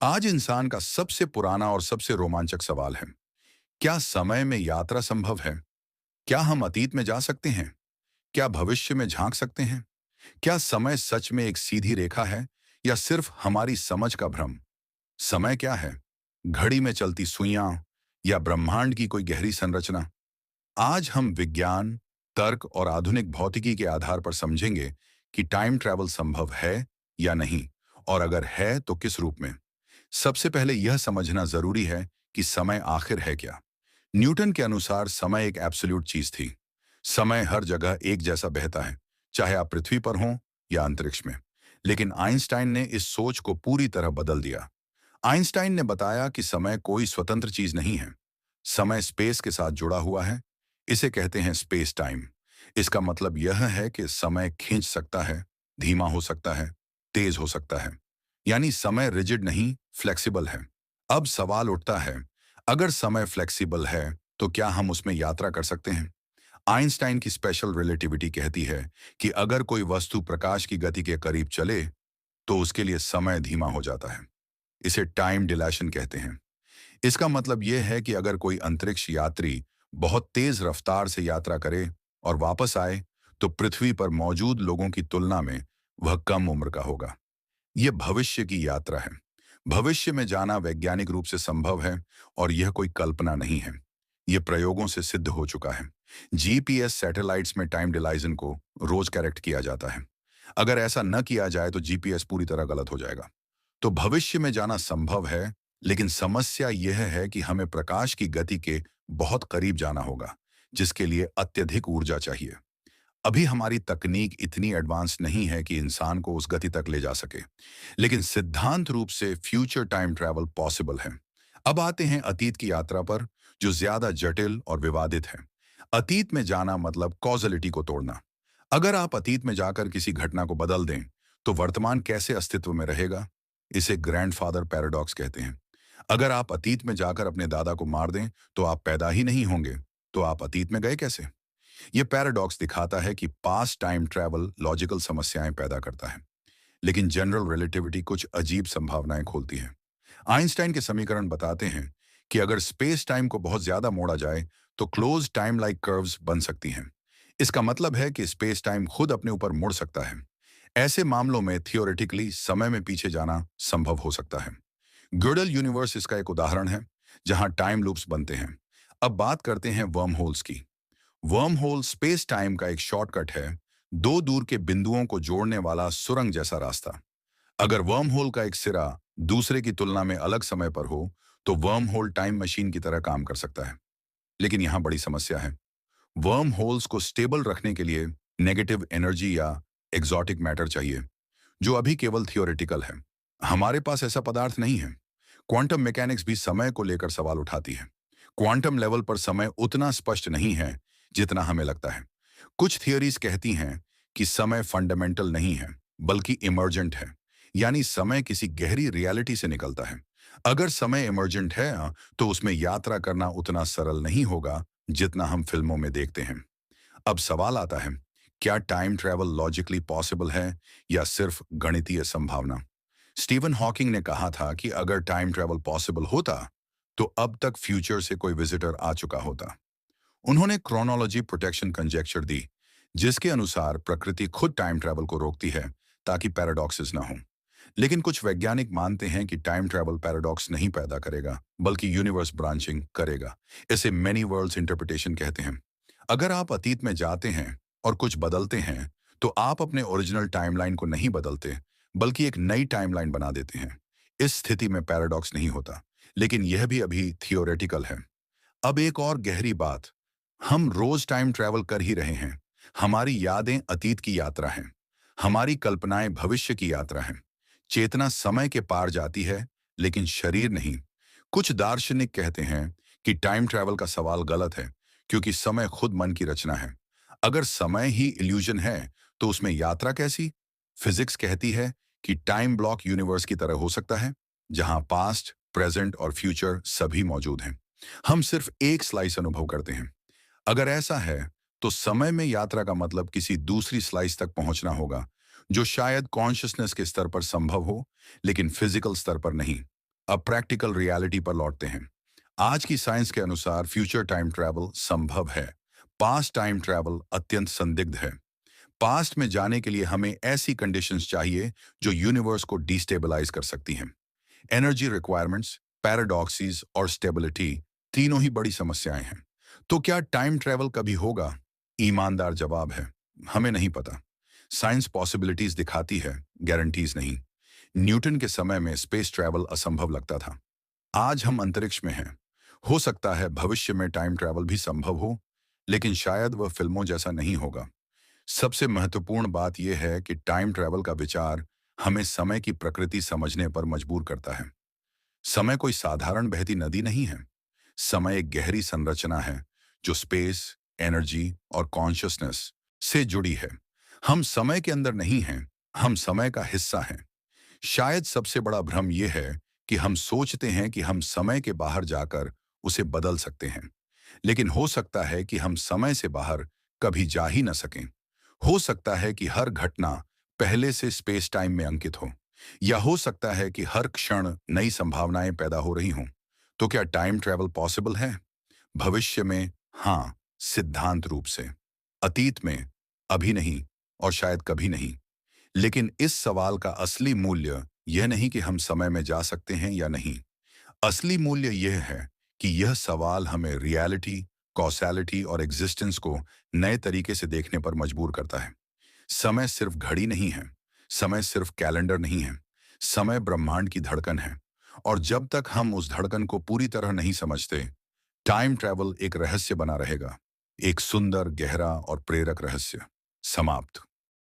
आज इंसान का सबसे पुराना और सबसे रोमांचक सवाल है, क्या समय में यात्रा संभव है? क्या हम अतीत में जा सकते हैं? क्या भविष्य में झांक सकते हैं? क्या समय सच में एक सीधी रेखा है या सिर्फ हमारी समझ का भ्रम? समय क्या है? घड़ी में चलती सुइयां या ब्रह्मांड की कोई गहरी संरचना? आज हम विज्ञान, तर्क और आधुनिक भौतिकी के आधार पर समझेंगे कि टाइम ट्रैवल संभव है या नहीं, और अगर है तो किस रूप में। सबसे पहले यह समझना जरूरी है कि समय आखिर है क्या। न्यूटन के अनुसार समय एक एब्सोल्यूट चीज थी। समय हर जगह एक जैसा बहता है, चाहे आप पृथ्वी पर हों या अंतरिक्ष में। लेकिन आइंस्टाइन ने इस सोच को पूरी तरह बदल दिया। आइंस्टाइन ने बताया कि समय कोई स्वतंत्र चीज नहीं है। समय स्पेस के साथ जुड़ा हुआ है। इसे कहते हैं स्पेस टाइम। इसका मतलब यह है कि समय खींच सकता है, धीमा हो सकता है, तेज हो सकता है। यानी समय रिजिड नहीं, फ्लेक्सिबल है। अब सवाल उठता है, अगर समय फ्लेक्सिबल है तो क्या हम उसमें यात्रा कर सकते हैं? आइंस्टाइन की स्पेशल रिलेटिविटी कहती है कि अगर कोई वस्तु प्रकाश की गति के करीब चले तो उसके लिए समय धीमा हो जाता है। इसे टाइम डिलेशन कहते हैं। इसका मतलब यह है कि अगर कोई अंतरिक्ष यात्री बहुत तेज रफ्तार से यात्रा करे और वापस आए, तो पृथ्वी पर मौजूद लोगों की तुलना में वह कम उम्र का होगा। यह भविष्य की यात्रा है। भविष्य में जाना वैज्ञानिक रूप से संभव है, और यह कोई कल्पना नहीं है। यह प्रयोगों से सिद्ध हो चुका है। जीपीएस सैटेलाइट्स में टाइम डिलाइजन को रोज करेक्ट किया जाता है। अगर ऐसा न किया जाए तो जीपीएस पूरी तरह गलत हो जाएगा। तो भविष्य में जाना संभव है, लेकिन समस्या यह है कि हमें प्रकाश की गति के बहुत करीब जाना होगा, जिसके लिए अत्यधिक ऊर्जा चाहिए। अभी हमारी तकनीक इतनी एडवांस नहीं है कि इंसान को उस गति तक ले जा सके, लेकिन सिद्धांत रूप से फ्यूचर टाइम ट्रैवल पॉसिबल है। अब आते हैं अतीत की यात्रा पर, जो ज्यादा जटिल और विवादित है। अतीत में जाना मतलब कॉजलिटी को तोड़ना। अगर आप अतीत में जाकर किसी घटना को बदल दें, तो वर्तमान कैसे अस्तित्व में रहेगा? इसे ग्रैंडफादर पैराडॉक्स कहते हैं। अगर आप अतीत में जाकर अपने दादा को मार दें, तो आप पैदा ही नहीं होंगे। तो आप अतीत में गए कैसे? यह पैराडॉक्स दिखाता है कि पास्ट टाइम ट्रैवल लॉजिकल समस्याएं पैदा करता है, लेकिन जनरल रिलेटिविटी कुछ अजीब संभावनाएं खोलती है। आइंस्टाइन के समीकरण बताते हैं कि अगर स्पेस टाइम को बहुत ज्यादा मोड़ा जाए, तो क्लोज टाइम लाइक कर्व्स बन सकती हैं। इसका मतलब है कि स्पेस टाइम खुद अपने ऊपर मुड़ सकता है। ऐसे मामलों में थियोरेटिकली समय में पीछे जाना संभव हो सकता है। ग्योडल यूनिवर्स इसका एक उदाहरण है, जहां टाइम लूप्स बनते हैं। अब बात करते हैं वर्म होल्स की। वर्म होल स्पेस टाइम का एक शॉर्टकट है, दो दूर के बिंदुओं को जोड़ने वाला सुरंग जैसा रास्ता। अगर वर्म होल का एक सिरा दूसरे की तुलना में अलग समय पर हो, तो वर्म होल टाइम मशीन की तरह काम कर सकता है। लेकिन यहां बड़ी समस्या है। वर्म होल्स को स्टेबल रखने के लिए नेगेटिव एनर्जी या एग्जॉटिक मैटर चाहिए, जो अभी केवल थियोरेटिकल है। हमारे पास ऐसा पदार्थ नहीं है। क्वांटम मैकेनिक्स भी समय को लेकर सवाल उठाती है। क्वांटम लेवल पर समय उतना स्पष्ट नहीं है जितना हमें लगता है। कुछ थियरीज कहती हैं कि समय फंडामेंटल नहीं है, बल्कि इमर्जेंट है। यानी समय किसी गहरी रियलिटी से निकलता है। अगर समय इमर्जेंट है, तो उसमें यात्रा करना उतना सरल नहीं होगा जितना हम फिल्मों में देखते हैं। अब सवाल आता है, क्या टाइम ट्रैवल लॉजिकली पॉसिबल है या सिर्फ गणितीय संभावना? स्टीवन हॉकिंग ने कहा था कि अगर टाइम ट्रैवल पॉसिबल होता, तो अब तक फ्यूचर से कोई विजिटर आ चुका होता। उन्होंने क्रोनोलॉजी प्रोटेक्शन कंजेक्चर दी, जिसके अनुसार प्रकृति खुद टाइम ट्रैवल को रोकती है ताकि पैराडॉक्सेस ना हो। लेकिन कुछ वैज्ञानिक मानते हैं कि टाइम ट्रैवल पैराडॉक्स नहीं पैदा करेगा, बल्कि यूनिवर्स ब्रांचिंग करेगा। इसे मेनी वर्ल्ड्स इंटरप्रिटेशन कहते हैं। अगर आप अतीत में जाते हैं और कुछ बदलते हैं, तो आप अपने ओरिजिनल टाइमलाइन को नहीं बदलते, बल्कि एक नई टाइमलाइन बना देते हैं। इस स्थिति में पैराडॉक्स नहीं होता, लेकिन यह भी अभी थियोरेटिकल है। अब एक और गहरी बात, हम रोज टाइम ट्रैवल कर ही रहे हैं। हमारी यादें अतीत की यात्रा हैं। हमारी कल्पनाएं भविष्य की यात्रा हैं। चेतना समय के पार जाती है, लेकिन शरीर नहीं। कुछ दार्शनिक कहते हैं कि टाइम ट्रैवल का सवाल गलत है, क्योंकि समय खुद मन की रचना है। अगर समय ही इल्यूजन है, तो उसमें यात्रा कैसी? फिजिक्स कहती है कि टाइम ब्लॉक यूनिवर्स की तरह हो सकता है, जहां पास्ट, प्रेजेंट और फ्यूचर सभी मौजूद हैं। हम सिर्फ एक स्लाइस अनुभव करते हैं। अगर ऐसा है, तो समय में यात्रा का मतलब किसी दूसरी स्लाइस तक पहुंचना होगा, जो शायद कॉन्शियसनेस के स्तर पर संभव हो, लेकिन फिजिकल स्तर पर नहीं। अब प्रैक्टिकल रियलिटी पर लौटते हैं। आज की साइंस के अनुसार फ्यूचर टाइम ट्रैवल संभव है। पास्ट टाइम ट्रैवल अत्यंत संदिग्ध है। पास्ट में जाने के लिए हमें ऐसी कंडीशंस चाहिए जो यूनिवर्स को डिस्टेबलाइज कर सकती हैं। एनर्जी रिक्वायरमेंट्स, पैराडॉक्सीज और स्टेबिलिटी तीनों ही बड़ी समस्याएं हैं। तो क्या टाइम ट्रैवल कभी होगा? ईमानदार जवाब है, हमें नहीं पता। साइंस पॉसिबिलिटीज दिखाती है, गारंटीज नहीं। न्यूटन के समय में स्पेस ट्रैवल असंभव लगता था। आज हम अंतरिक्ष में हैं। हो सकता है भविष्य में टाइम ट्रैवल भी संभव हो, लेकिन शायद वह फिल्मों जैसा नहीं होगा। सबसे महत्वपूर्ण बात यह है कि टाइम ट्रैवल का विचार हमें समय की प्रकृति समझने पर मजबूर करता है। समय कोई साधारण बहती नदी नहीं है। समय एक गहरी संरचना है जो स्पेस, एनर्जी और कॉन्शियसनेस से जुड़ी है। हम समय के अंदर नहीं हैं, हम समय का हिस्सा हैं। शायद सबसे बड़ा भ्रम यह है कि हम सोचते हैं कि हम समय के बाहर जाकर उसे बदल सकते हैं। लेकिन हो सकता है कि हम समय से बाहर कभी जा ही न सकें। हो सकता है कि हर घटना पहले से स्पेस टाइम में अंकित हो, या हो सकता है कि हर क्षण नई संभावनाएं पैदा हो रही हों। तो क्या टाइम ट्रैवल पॉसिबल है? भविष्य में हाँ, सिद्धांत रूप से। अतीत में अभी नहीं, और शायद कभी नहीं। लेकिन इस सवाल का असली मूल्य यह नहीं कि हम समय में जा सकते हैं या नहीं। असली मूल्य यह है कि यह सवाल हमें रियलिटी, कॉसैलिटी और एग्जिस्टेंस को नए तरीके से देखने पर मजबूर करता है। समय सिर्फ घड़ी नहीं है, समय सिर्फ कैलेंडर नहीं है। समय ब्रह्मांड की धड़कन है, और जब तक हम उस धड़कन को पूरी तरह नहीं समझते, टाइम ट्रैवल एक रहस्य बना रहेगा। एक सुंदर, गहरा और प्रेरक रहस्य। समाप्त।